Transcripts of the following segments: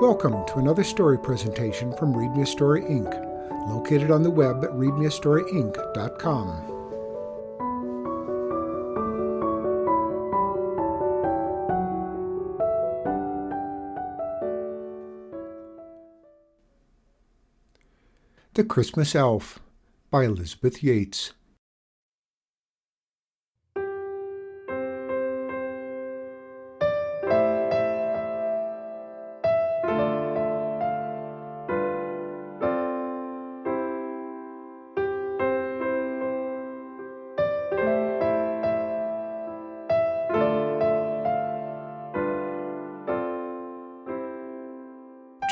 Welcome to another story presentation from Read Me a Story Inc., located on the web at readmeastoryinc.com. The Christmas Elf by Elizabeth Yates.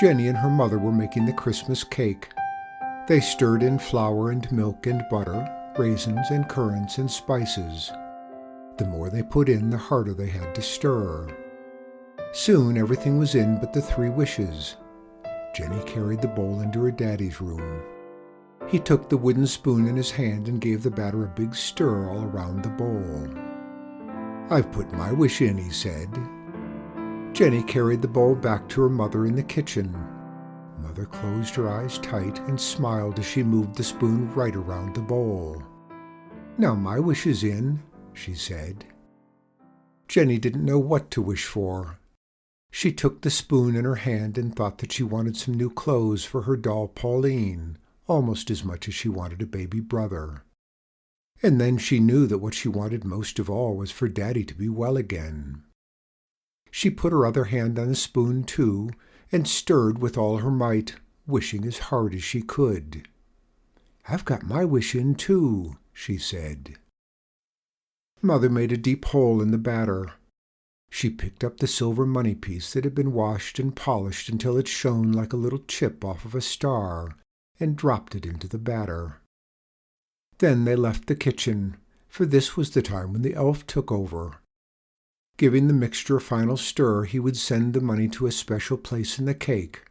Jennie and her mother were making the Christmas cake. They stirred in flour and milk and butter, raisins and currants and spices. The more they put in, the harder they had to stir. Soon everything was in but the 3 wishes. Jennie carried the bowl into her daddy's room. He took the wooden spoon in his hand and gave the batter a big stir all around the bowl. "I've put my wish in," he said. Jennie carried the bowl back to her mother in the kitchen. Mother closed her eyes tight and smiled as she moved the spoon right around the bowl. "Now my wish is in," she said. Jennie didn't know what to wish for. She took the spoon in her hand and thought that she wanted some new clothes for her doll Pauline, almost as much as she wanted a baby brother. And then she knew that what she wanted most of all was for Daddy to be well again. She put her other hand on the spoon, too, and stirred with all her might, wishing as hard as she could. "I've got my wish in, too," she said. Mother made a deep hole in the batter. She picked up the silver money piece that had been washed and polished until it shone like a little chip off of a star, and dropped it into the batter. Then they left the kitchen, for this was the time when the elf took over. Giving the mixture a final stir, he would send the money to a special place in the cake.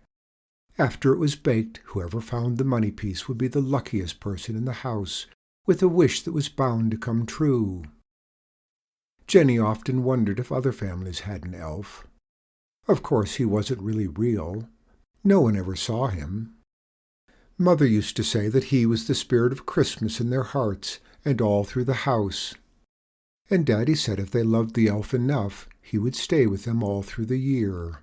After it was baked, whoever found the money piece would be the luckiest person in the house, with a wish that was bound to come true. Jennie often wondered if other families had an elf. Of course, he wasn't really real. No one ever saw him. Mother used to say that he was the spirit of Christmas in their hearts and all through the house. And Daddy said if they loved the elf enough, he would stay with them all through the year.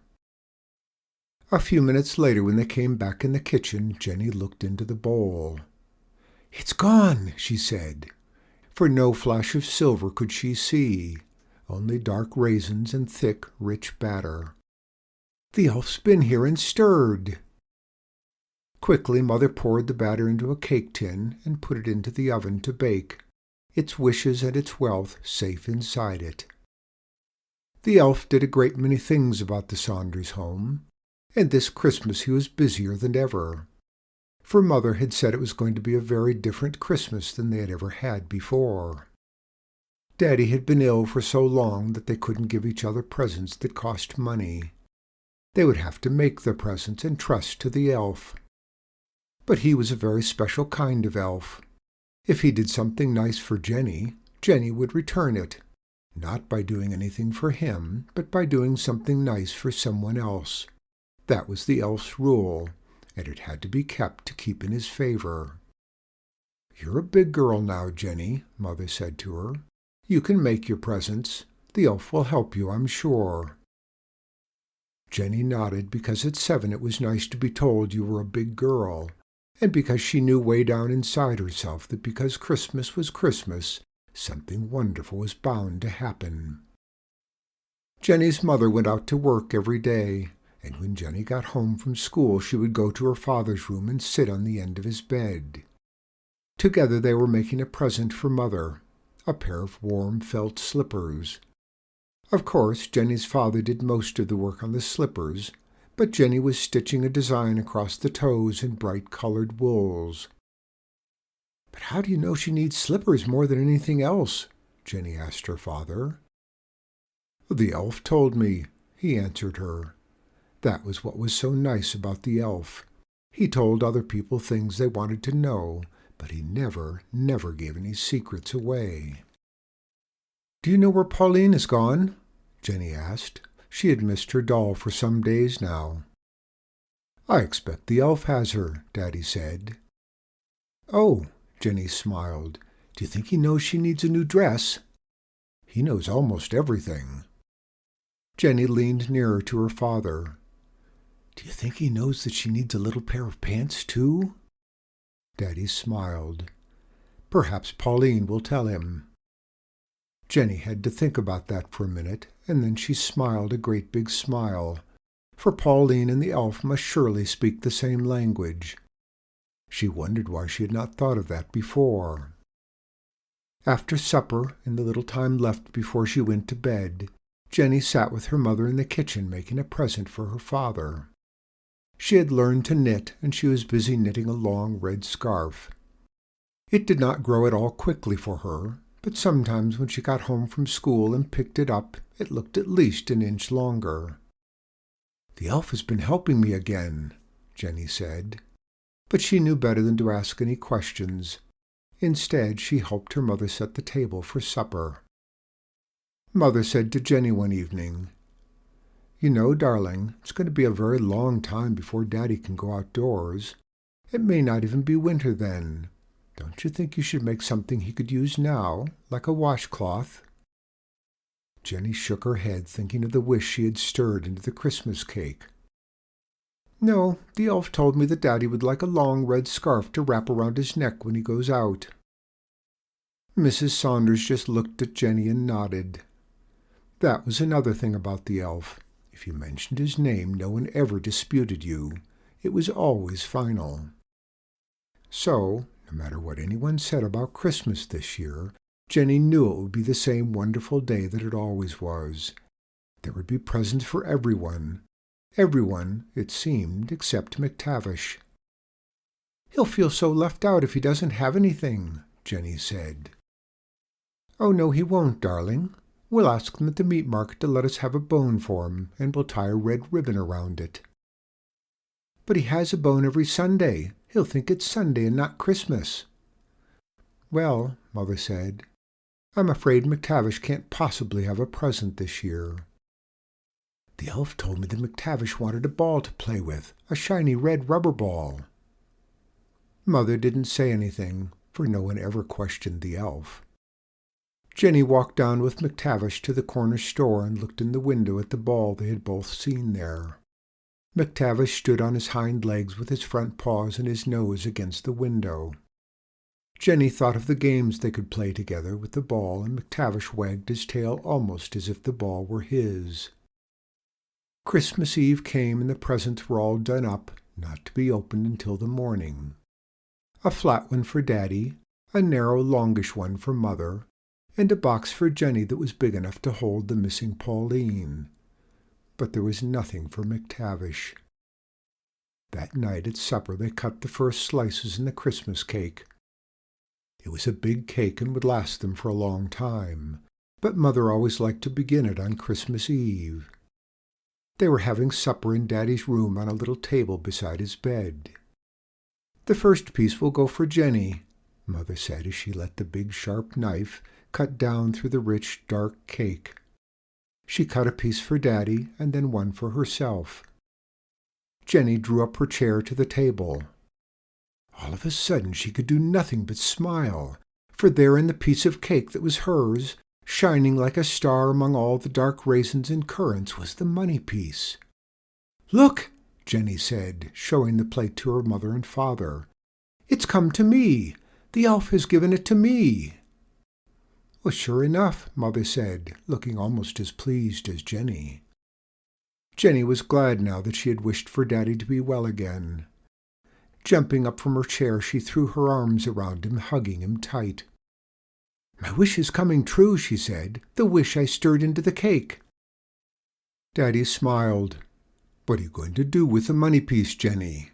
A few minutes later, when they came back in the kitchen, Jennie looked into the bowl. "It's gone," she said, for no flash of silver could she see, only dark raisins and thick, rich batter. "The elf's been here and stirred." Quickly, Mother poured the batter into a cake tin and put it into the oven to bake, its wishes and its wealth safe inside it. The elf did a great many things about the Saunders home, and this Christmas he was busier than ever, for Mother had said it was going to be a very different Christmas than they had ever had before. Daddy had been ill for so long that they couldn't give each other presents that cost money. They would have to make the presents and trust to the elf. But he was a very special kind of elf. If he did something nice for Jennie, Jennie would return it, not by doing anything for him, but by doing something nice for someone else. That was the elf's rule, and it had to be kept to keep in his favor. "You're a big girl now, Jennie," Mother said to her. "You can make your presents. The elf will help you, I'm sure." Jennie nodded because at 7 it was nice to be told you were a big girl, and because she knew way down inside herself that because Christmas was Christmas, something wonderful was bound to happen. Jennie's mother went out to work every day, and when Jennie got home from school she would go to her father's room and sit on the end of his bed. Together they were making a present for Mother, a pair of warm felt slippers. Of course, Jennie's father did most of the work on the slippers, but Jennie was stitching a design across the toes in bright-colored wools. "But how do you know she needs slippers more than anything else?" Jennie asked her father. "The elf told me," he answered her. That was what was so nice about the elf. He told other people things they wanted to know, but he never gave any secrets away. "Do you know where Pauline has gone?" Jennie asked. She had missed her doll for some days now. I expect the elf has her, Daddy said. Oh, Jenny smiled. Do you think he knows she needs a new dress? He knows almost everything. Jenny leaned nearer to her father. Do you think he knows that she needs a little pair of pants, too? Daddy smiled. Perhaps Pauline will tell him. Jenny had to think about that for a minute, and then she smiled a great big smile, for Pauline and the elf must surely speak the same language. She wondered why she had not thought of that before. After supper, in the little time left before she went to bed, Jenny sat with her mother in the kitchen making a present for her father. She had learned to knit, and she was busy knitting a long red scarf. It did not grow at all quickly for her, but sometimes when she got home from school and picked it up, it looked at least an inch longer. The elf has been helping me again, Jenny said. But she knew better than to ask any questions. Instead, she helped her mother set the table for supper. Mother said to Jenny one evening, You know, darling, it's going to be a very long time before Daddy can go outdoors. It may not even be winter then. Don't you think you should make something he could use now, like a washcloth? Jenny shook her head, thinking of the wish she had stirred into the Christmas cake. No, the elf told me that Daddy would like a long red scarf to wrap around his neck when he goes out. Mrs. Saunders just looked at Jenny and nodded. That was another thing about the elf. If you mentioned his name, no one ever disputed you. It was always final. So, no matter what anyone said about Christmas this year, Jenny knew it would be the same wonderful day that it always was. There would be presents for everyone. Everyone, it seemed, except McTavish. He'll feel so left out if he doesn't have anything, Jenny said. Oh, no, he won't, darling. We'll ask them at the meat market to let us have a bone for him, and we'll tie a red ribbon around it. But he has a bone every Sunday. He'll think it's Sunday and not Christmas. Well, Mother said, I'm afraid McTavish can't possibly have a present this year. The elf told me that McTavish wanted a ball to play with, a shiny red rubber ball. Mother didn't say anything, for no one ever questioned the elf. Jenny walked down with McTavish to the corner store and looked in the window at the ball they had both seen there. McTavish stood on his hind legs with his front paws and his nose against the window. Jenny thought of the games they could play together with the ball, and McTavish wagged his tail almost as if the ball were his. Christmas Eve came and the presents were all done up, not to be opened until the morning. A flat one for Daddy, a narrow, longish one for Mother, and a box for Jenny that was big enough to hold the missing Pauline. But there was nothing for McTavish. That night at supper they cut the first slices in the Christmas cake. It was a big cake and would last them for a long time, but Mother always liked to begin it on Christmas Eve. They were having supper in Daddy's room on a little table beside his bed. The first piece will go for Jenny, Mother said as she let the big sharp knife cut down through the rich, dark cake. She cut a piece for Daddy and then one for herself. Jenny drew up her chair to the table. All of a sudden she could do nothing but smile, for there in the piece of cake that was hers, shining like a star among all the dark raisins and currants, was the money piece. Look, Jenny said, showing the plate to her mother and father. It's come to me. The elf has given it to me. Well, sure enough, Mother said, looking almost as pleased as Jenny. Jenny was glad now that she had wished for Daddy to be well again. Jumping up from her chair, she threw her arms around him, hugging him tight. My wish is coming true, she said, the wish I stirred into the cake. Daddy smiled. What are you going to do with the money piece, Jenny?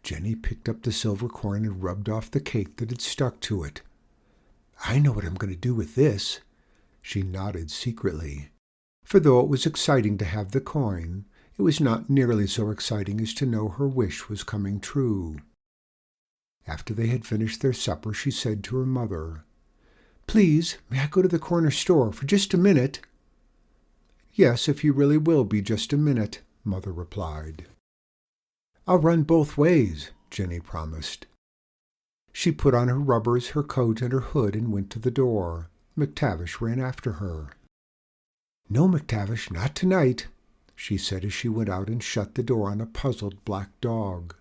Jenny picked up the silver coin and rubbed off the cake that had stuck to it. I know what I'm going to do with this. She nodded secretly, for though it was exciting to have the coin, it was not nearly so exciting as to know her wish was coming true. After they had finished their supper, she said to her mother, Please, may I go to the corner store for just a minute? Yes, if you really will be just a minute, Mother replied. "I'll run both ways," Jennie promised. She put on her rubbers, her coat, and her hood and went to the door. McTavish ran after her. "No, McTavish, not tonight," she said as she went out and shut the door on a puzzled black dog.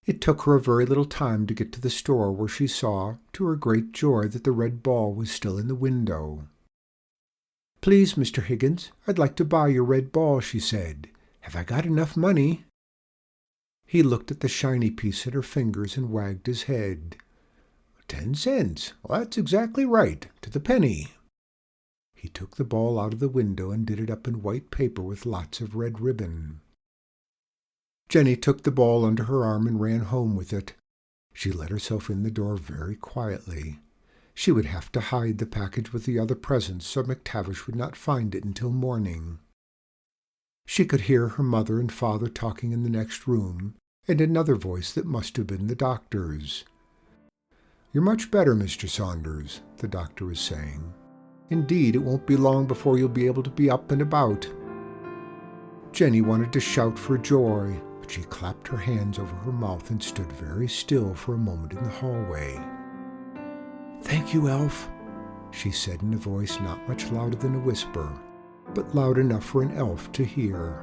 It took her a very little time to get to the store, where she saw, to her great joy, that the red ball was still in the window. "Please, Mr. Higgins, I'd like to buy your red ball," she said. "Have I got enough money?" He looked at the shiny piece in her fingers and wagged his head. 10 cents. Well, that's exactly right, to the penny." He took the ball out of the window and did it up in white paper with lots of red ribbon. Jennie took the ball under her arm and ran home with it. She let herself in the door very quietly. She would have to hide the package with the other presents so McTavish would not find it until morning. She could hear her mother and father talking in the next room, and another voice that must have been the doctor's. "You're much better, Mr. Saunders," the doctor was saying. "Indeed, it won't be long before you'll be able to be up and about." Jennie wanted to shout for joy, but she clapped her hands over her mouth and stood very still for a moment in the hallway. "Thank you, Elf," she said in a voice not much louder than a whisper, but loud enough for an elf to hear.